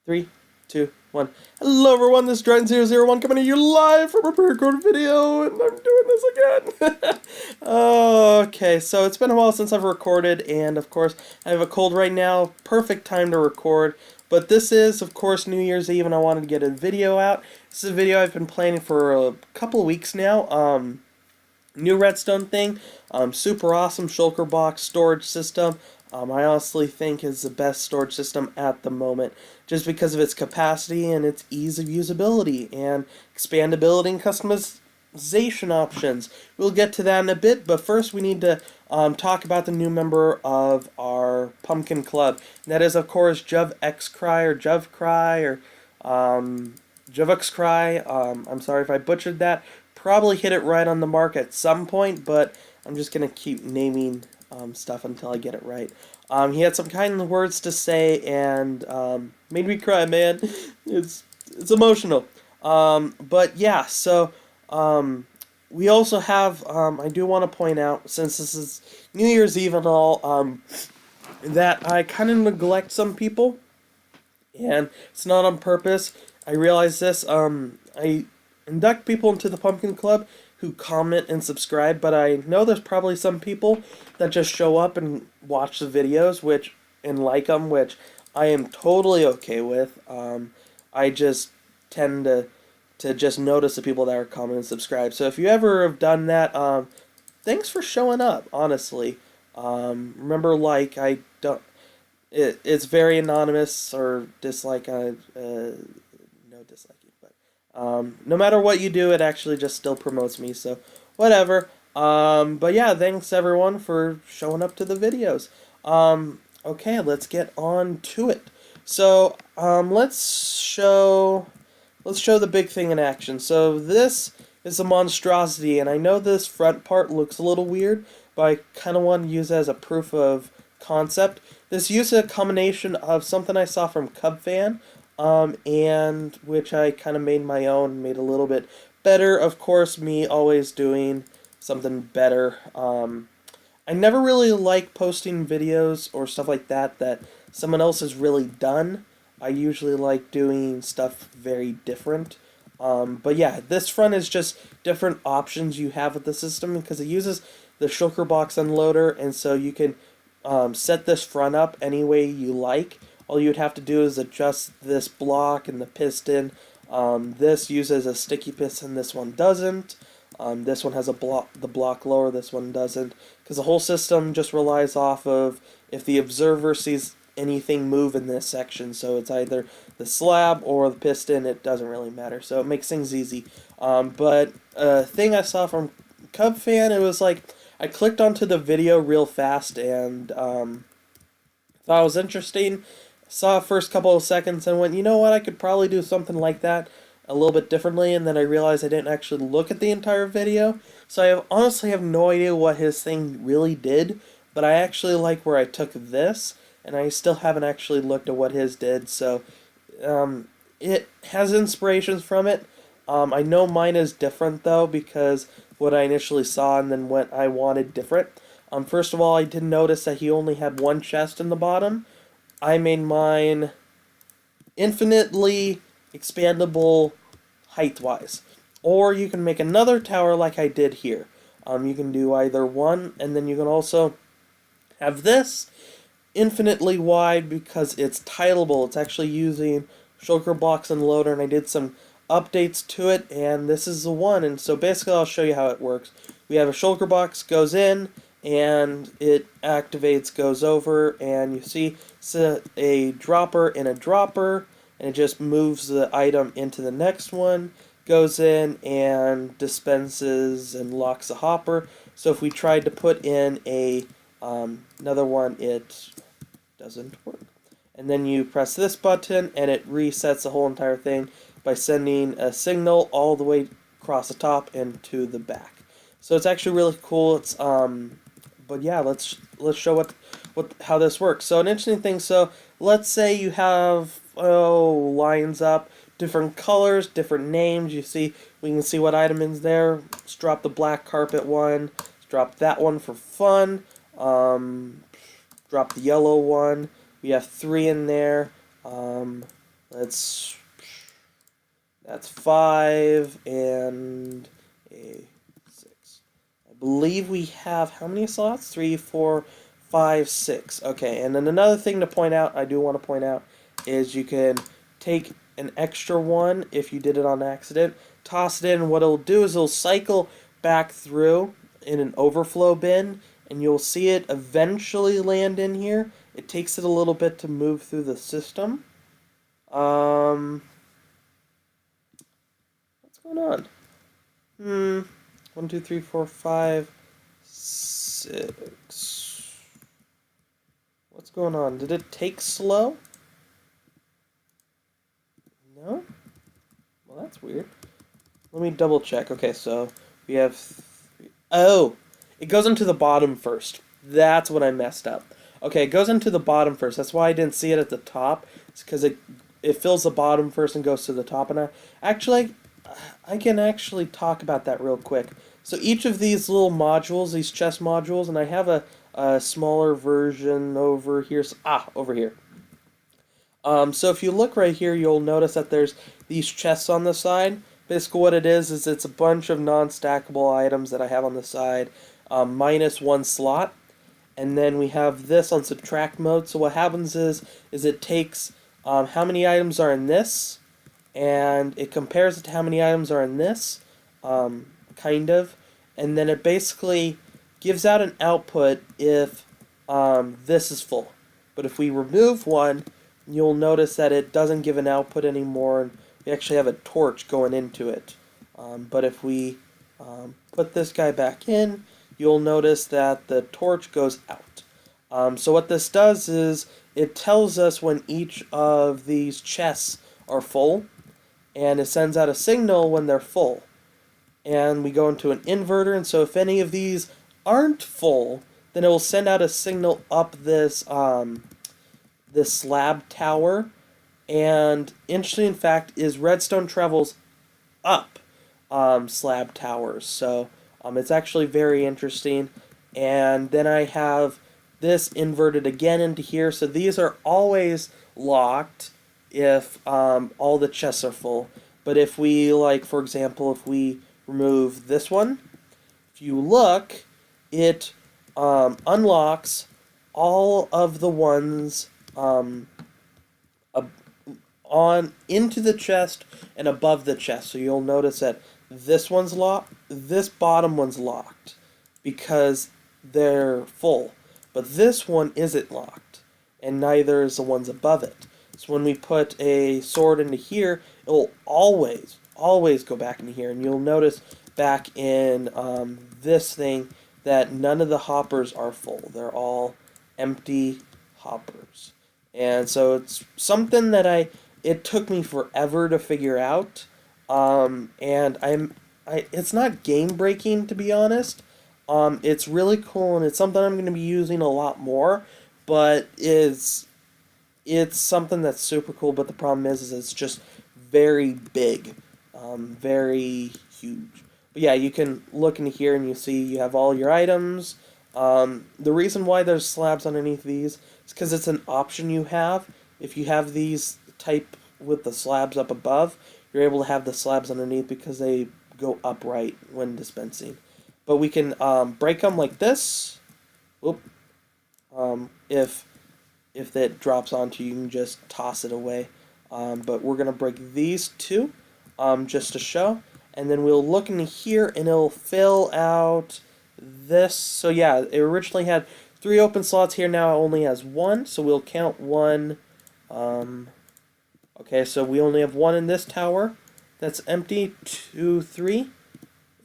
Three, two, one. Hello everyone, this is Dryden001 coming to you live from a pre-recorded video, and I'm doing this again. Okay, so it's been a while since I've recorded, and of course, I have a cold right now. Perfect time to record. But this is, of course, New Year's Eve, and I wanted to get a video out. This is a video I've been planning for a couple of weeks now. New redstone thing, super awesome shulker box storage system. I honestly think is the best storage system at the moment, just because of its capacity and its ease of usability and expandability and customization options. We'll get to that in a bit, but first we need to talk about the new member of our Pumpkin Club. And that is, of course, JovXCry or JovCry or JovXCry. I'm sorry if I butchered that. Probably hit it right on the mark at some point, but I'm just going to keep naming stuff until I get it right. He had some kind words to say and made me cry, man. It's emotional. But yeah, so we also have, I do want to point out, since this is New Year's Eve and all, that I kind of neglect some people, and it's not on purpose. I realize this. I induct people into the Pumpkin Club who comment and subscribe, but I know there's probably some people that just show up and watch the videos, which and like them, which I am totally okay with. I just tend to just notice the people that are comment and subscribe. So if you ever have done that, thanks for showing up. Honestly, remember, like, I don't. It's very anonymous or dislike. No dislike. No matter what you do, it actually just still promotes me, so whatever. But yeah, thanks everyone for showing up to the videos. Okay, let's get on to it. So, let's show the big thing in action. So this is a monstrosity, and I know this front part looks a little weird, but I kind of want to use it as a proof of concept. This uses a combination of something I saw from CubFan, and which I kind of made my own, made a little bit better. Of course, me always doing something better. I never really like posting videos or stuff like that someone else has really done. I usually like doing stuff very different. But yeah, this front is just different options you have with the system because it uses the shulker box unloader, and so you can set this front up any way you like. All you would have to do is adjust this block and the piston. This uses a sticky piston, this one doesn't. This one has the block lower, this one doesn't. Because the whole system just relies off of if the observer sees anything move in this section. So it's either the slab or the piston, it doesn't really matter. So it makes things easy. But a thing I saw from CubFan, it was like, I clicked onto the video real fast and thought it was interesting. Saw the first couple of seconds and went, you know what, I could probably do something like that a little bit differently, and then I realized I didn't actually look at the entire video, so honestly have no idea what his thing really did, but I actually like where I took this, and I still haven't actually looked at what his did, so it has inspirations from it. I know mine is different, though, because what I initially saw and then what I wanted different. First of all, I did notice that he only had one chest in the bottom. I made mine infinitely expandable height-wise. Or you can make another tower like I did here. You can do either one, and then you can also have this infinitely wide because it's titleable. It's actually using shulker box and loader, and I did some updates to it, and this is the one. And so basically I'll show you how it works. We have a shulker box, goes in, and it activates, goes over, and you see it's a dropper in a dropper, and it just moves the item into the next one, goes in and dispenses and locks the hopper. So if we tried to put in another one, it doesn't work. And then you press this button and it resets the whole entire thing by sending a signal all the way across the top and to the back. So it's actually really cool. It's but yeah, let's show how this works. So an interesting thing. So let's say you have lines up, different colors, different names. You see, we can see what item is there. Let's drop the black carpet one. Let's drop that one for fun. Drop the yellow one. We have 3 in there. Let's. That's 5 and a 6. I believe we have how many slots? 3, 4, 5, 6. Okay, and then another thing to point out, I do want to point out, is you can take an extra one if you did it on accident, toss it in, and what it'll do is it'll cycle back through in an overflow bin, and you'll see it eventually land in here. It takes it a little bit to move through the system. What's going on? 1, 2, 3, 4, 5, 6. What's going on? Did it take slow? No? Well, that's weird. Let me double check. Okay, so we have 3. Oh! It goes into the bottom first. That's what I messed up. Okay, it goes into the bottom first. That's why I didn't see it at the top. It's because it fills the bottom first and goes to the top. And I can actually talk about that real quick. So each of these little modules, these chest modules, and I have a smaller version over here. Over here. So if you look right here, you'll notice that there's these chests on the side. Basically what it is it's a bunch of non-stackable items that I have on the side, minus 1 slot. And then we have this on subtract mode. So what happens is it takes how many items are in this, and it compares it to how many items are in this, kind of. And then it basically gives out an output if this is full. But if we remove one, you'll notice that it doesn't give an output anymore, and we actually have a torch going into it. But if we put this guy back in, you'll notice that the torch goes out. So what this does is it tells us when each of these chests are full, and it sends out a signal when they're full. And we go into an inverter, and so if any of these aren't full, then it will send out a signal up this this slab tower. And interesting fact is redstone travels up slab towers, so it's actually very interesting. And then I have this inverted again into here, so these are always locked if all the chests are full. But if we, like, for example, if we remove this one, if you look, it unlocks all of the ones on into the chest and above the chest. So you'll notice that this one's locked, this bottom one's locked because they're full. But this one isn't locked, and neither is the ones above it. So when we put a sword into here, it will always go back into here. And you'll notice back in this thing that none of the hoppers are full. They're all empty hoppers. And so it's something that it took me forever to figure out. And it's not game breaking, to be honest. It's really cool, and it's something I'm going to be using a lot more. But it's something that's super cool. But the problem is it's just very big, very huge. But yeah, you can look into here and you see you have all your items. The reason why there's slabs underneath these is because it's an option you have. If you have these type with the slabs up above, you're able to have the slabs underneath because they go upright when dispensing. But we can break them like this. Whoop. If that drops onto you, you can just toss it away. But we're going to break these two just to show. And then we'll look in here and it'll fill out this. So yeah, it originally had 3 open slots here. Now it only has 1. So we'll count 1. Okay, so we only have 1 in this tower. That's empty. 2, 3,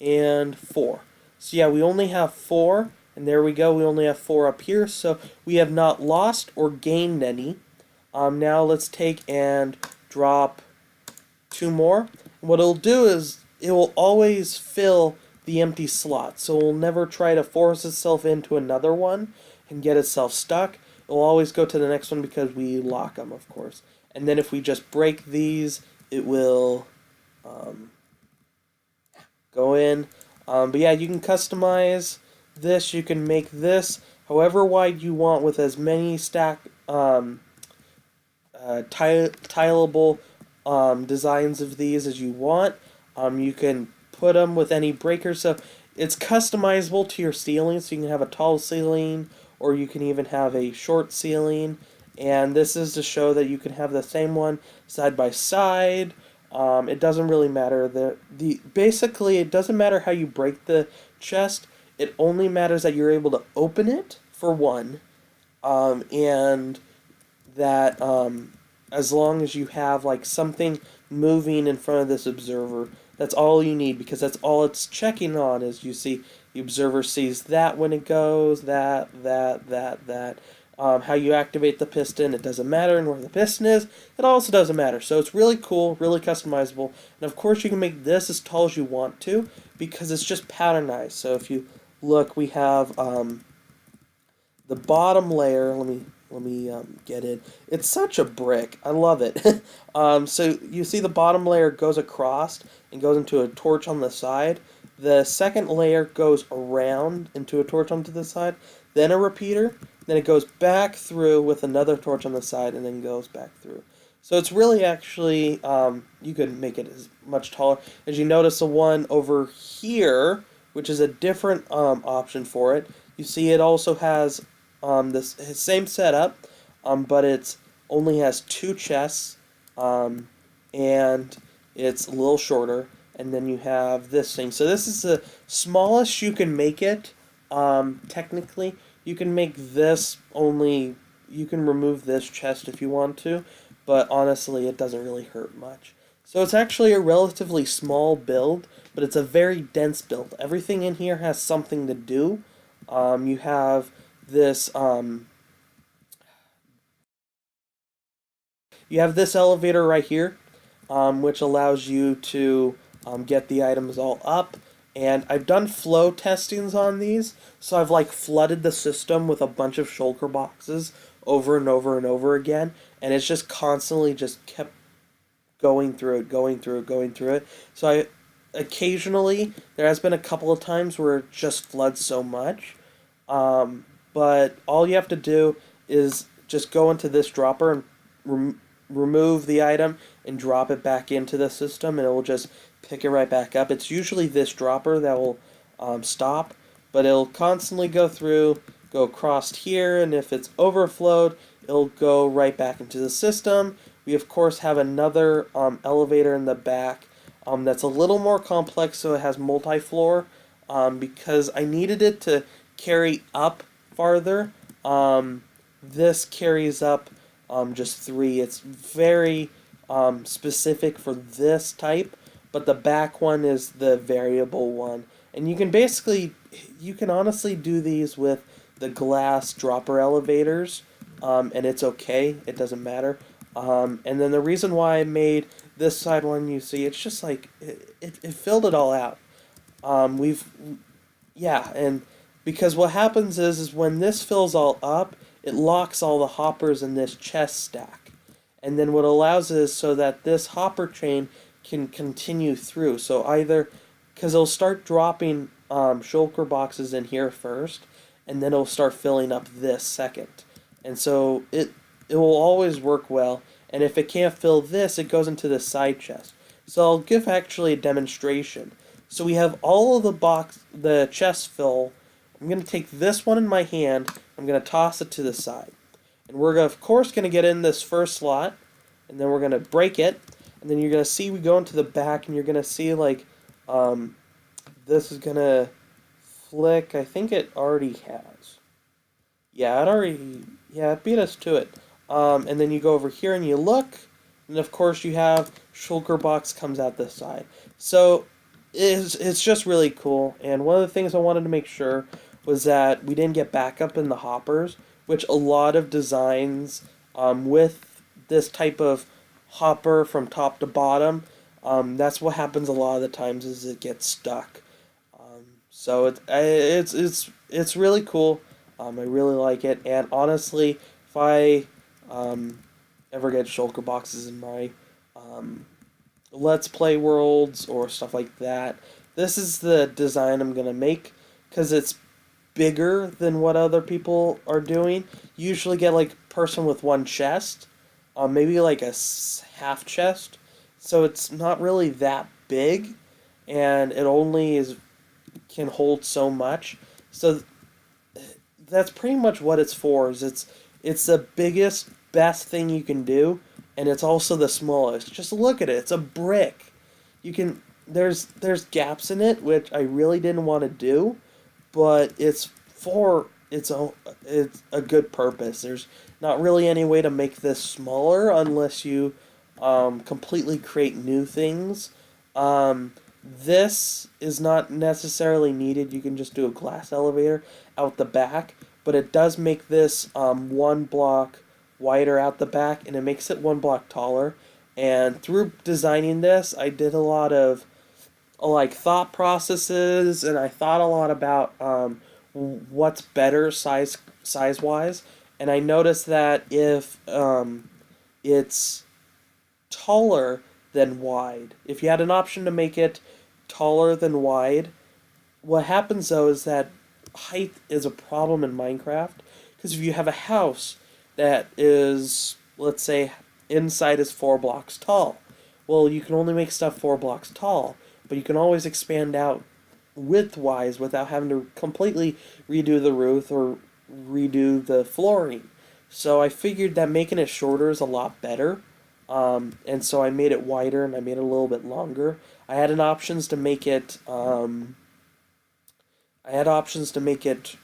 and 4. So yeah, we only have 4. And there we go. We only have 4 up here. So we have not lost or gained any. Now let's take and drop 2 more. What it'll do is it will always fill the empty slot. So it will never try to force itself into another one and get itself stuck. It will always go to the next one because we lock them, of course. And then if we just break these, it will go in. But yeah, you can customize this. You can make this however wide you want with as many tileable designs of these as you want. You can put them with any breakers, so it's customizable to your ceiling. So you can have a tall ceiling, or you can even have a short ceiling. And this is to show that you can have the same one side by side. It doesn't really matter. The basically it doesn't matter how you break the chest. It only matters that you're able to open it for one, and that as long as you have like something moving in front of this observer, that's all you need, because that's all it's checking on. Is you see the observer sees that when it goes, that. How you activate the piston, it doesn't matter, and where the piston is, it also doesn't matter. So it's really cool, really customizable, and of course you can make this as tall as you want to, because it's just patternized. So if you look, we have the bottom layer. Let me get it. It's such a brick. I love it. So you see the bottom layer goes across and goes into a torch on the side. The second layer goes around into a torch onto the side, then a repeater, then it goes back through with another torch on the side, and then goes back through. So it's really actually, you could make it as much taller. As you notice, the one over here, which is a different option for it, you see it also has this same setup, but it's only has two chests, and it's a little shorter. And then you have this thing. So this is the smallest you can make it. Technically, you can make this only. You can remove this chest if you want to, but honestly, it doesn't really hurt much. So it's actually a relatively small build, but it's a very dense build. Everything in here has something to do. You have this. You have this elevator right here, which allows you to get the items all up. And I've done flow testings on these, so I've like flooded the system with a bunch of shulker boxes over and over and over again, and it's just constantly just kept going through it, going through it, going through it. So I occasionally there has been a couple of times where it just floods so much, but all you have to do is just go into this dropper and remove the item and drop it back into the system, and it will just pick it right back up. It's usually this dropper that will stop, but it'll constantly go through, go across here, and if it's overflowed, it'll go right back into the system. We of course have another elevator in the back that's a little more complex, so it has multi-floor, because I needed it to carry up farther. This carries up just 3. It's very specific for this type, but the back one is the variable one. And you can honestly do these with the glass dropper elevators, and it's okay, it doesn't matter. And then the reason why I made this side one, you see, it's just like, it filled it all out. Yeah, and because what happens is when this fills all up, it locks all the hoppers in this chest stack. And then what allows is so that this hopper chain can continue through. So either, because it'll start dropping shulker boxes in here first, and then it'll start filling up this second. And so it will always work well. And if it can't fill this, it goes into the side chest. So I'll give actually a demonstration. So we have all of the chest fill. I'm going to take this one in my hand. I'm going to toss it to the side. And we're, of course, going to get in this first slot. And then we're going to break it. And then you're going to see we go into the back. And you're going to see, like, this is going to flick. I think it already has. Yeah, it beat us to it. And then you go over here and you look. And, of course, you have shulker box comes out this side. So it's just really cool. And one of the things I wanted to make sure was that we didn't get backup in the hoppers, which a lot of designs with this type of hopper from top to bottom, that's what happens a lot of the times is it gets stuck. So it's really cool. I really like it, and honestly, if I ever get shulker boxes in my Let's Play worlds or stuff like that, this is the design I'm gonna make, because it's bigger than what other people are doing. You usually get like person with one chest, maybe like a half chest. So it's not really that big, and it only is can hold so much. So that's pretty much what it's for. Is it's the biggest, best thing you can do, and it's also the smallest. Just look at it. It's a brick. You can there's gaps in it, which I really didn't want to do, but it's a good purpose. There's not really any way to make this smaller unless you completely create new things. This is not necessarily needed. You can just do a glass elevator out the back, but it does make this one block wider out the back, and it makes it one block taller. And through designing this, I did a lot of like thought processes, and I thought a lot about what's better size wise. And I noticed that if it's taller than wide, if you had an option to make it taller than wide, what happens though is that height is a problem in Minecraft, because if you have a house that is, let's say, inside is 4 blocks tall, well, you can only make stuff 4 blocks tall, but you can always expand out width-wise without having to completely redo the roof or redo the flooring. So I figured that making it shorter is a lot better. And so I made it wider and I made it a little bit longer. I had an options to make it I had options to make it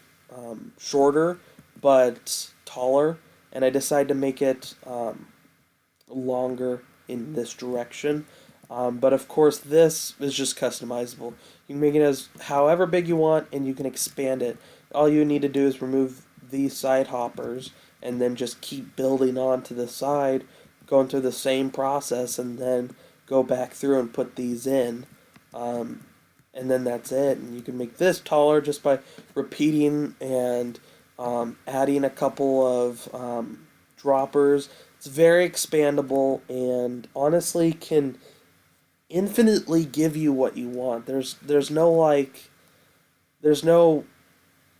shorter but taller, and I decided to make it longer in this direction. But of course, this is just customizable. You can make it as however big you want, and you can expand it. All you need to do is remove these side hoppers, and then just keep building on to the side, going through the same process, and then go back through and put these in. And then that's it. And you can make this taller just by repeating and adding a couple of droppers. It's very expandable and honestly can infinitely give you what you want. There's no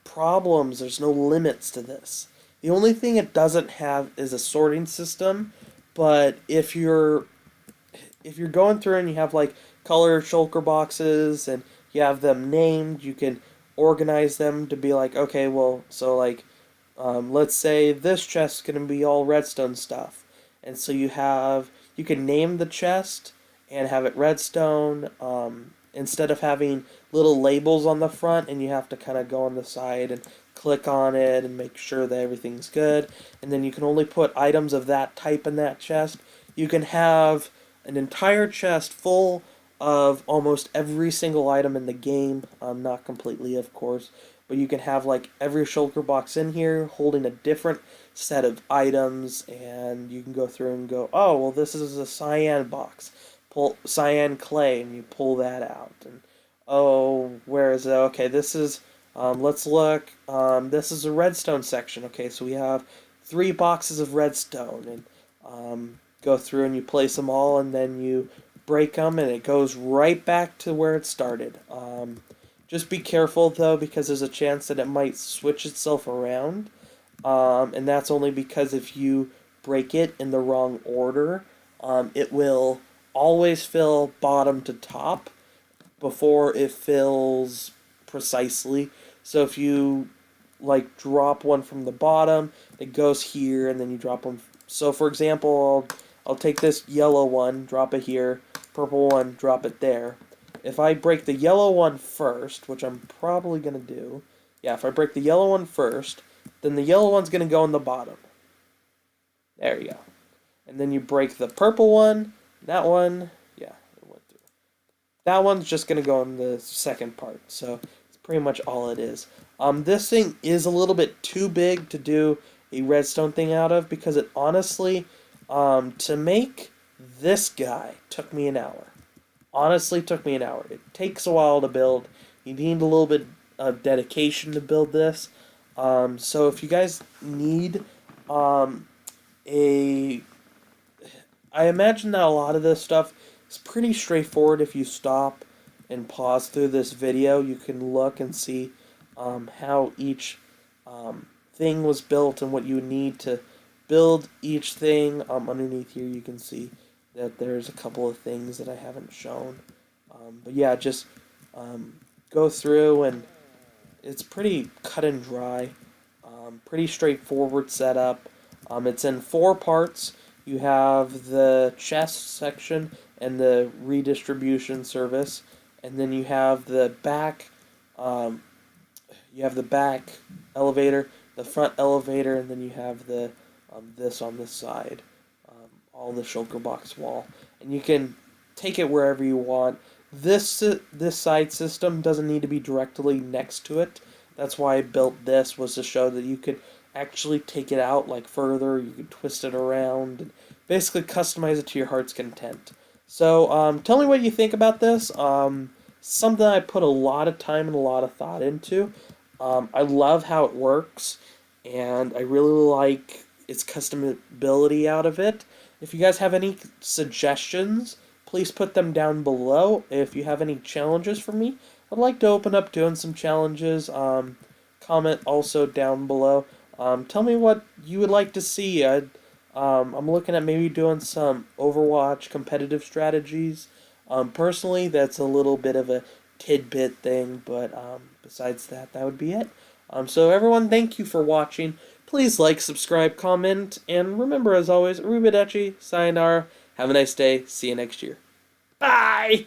problems, there's no limits to this. The only thing it doesn't have is a sorting system, but if you're going through and you have like color shulker boxes and you have them named, you can organize them to be like, okay, well, so like, let's say this chest's gonna be all redstone stuff, and so you can name the chest and have it redstone, instead of having little labels on the front and you have to kind of go on the side and click on it and make sure that everything's good. And then you can only put items of that type in that chest. You can have an entire chest full of almost every single item in the game. Not completely, of course, but you can have like every shulker box in here holding a different set of items, and you can go through and go, oh, well, this is a cyan box. Pull cyan clay, and you pull that out. And oh, where is it? Okay, this is let's look. This is a redstone section. Okay, so we have 3 boxes of redstone, and go through and you place them all, and then you break them, and it goes right back to where it started. Just be careful though, because there's a chance that it might switch itself around, and that's only because if you break it in the wrong order, it will always fill bottom to top before it fills precisely. So if you like drop one from the bottom, it goes here, and then you drop one. So for example, I'll take this yellow one, drop it here, purple one, drop it there. If I break the yellow one first, which I'm probably going to do, yeah, if I break the yellow one first, then the yellow one's going to go in the bottom. There you go. And then you break the purple one, that one, yeah, it went through. That one's just going to go in the second part, so it's pretty much all it is. This thing is a little bit too big to do a redstone thing out of, because it honestly, to make this guy took me an hour. Honestly, took me an hour. It takes a while to build. You need a little bit of dedication to build this. So if you guys need I imagine that a lot of this stuff is pretty straightforward. If you stop and pause through this video, you can look and see how each thing was built and what you need to build each thing. Underneath here, you can see that there's a couple of things that I haven't shown. But yeah, just um, go through, and it's pretty cut and dry. Pretty straightforward setup. It's in 4 parts. You have the chest section and the redistribution service, and then um, you have the back elevator, the front elevator, and then you have the this on the side, all the shulker box wall, and you can take it wherever you want. This side system doesn't need to be directly next to it. That's why I built this, was to show that you could actually take it out like further. You could twist it around and basically customize it to your heart's content. So tell me what you think about this. Something I put a lot of time and a lot of thought into. I love how it works, and I really like its customability out of it. If you guys have any suggestions, please put them down below. If you have any challenges for me, I'd like to open up doing some challenges. Comment also down below. Tell me what you would like to see. I'm looking at maybe doing some Overwatch competitive strategies. Personally, that's a little bit of a tidbit thing, but besides that, that would be it. So everyone, thank you for watching. Please like, subscribe, comment, and remember, as always, arrivederci, sayonara, have a nice day, see you next year. Bye!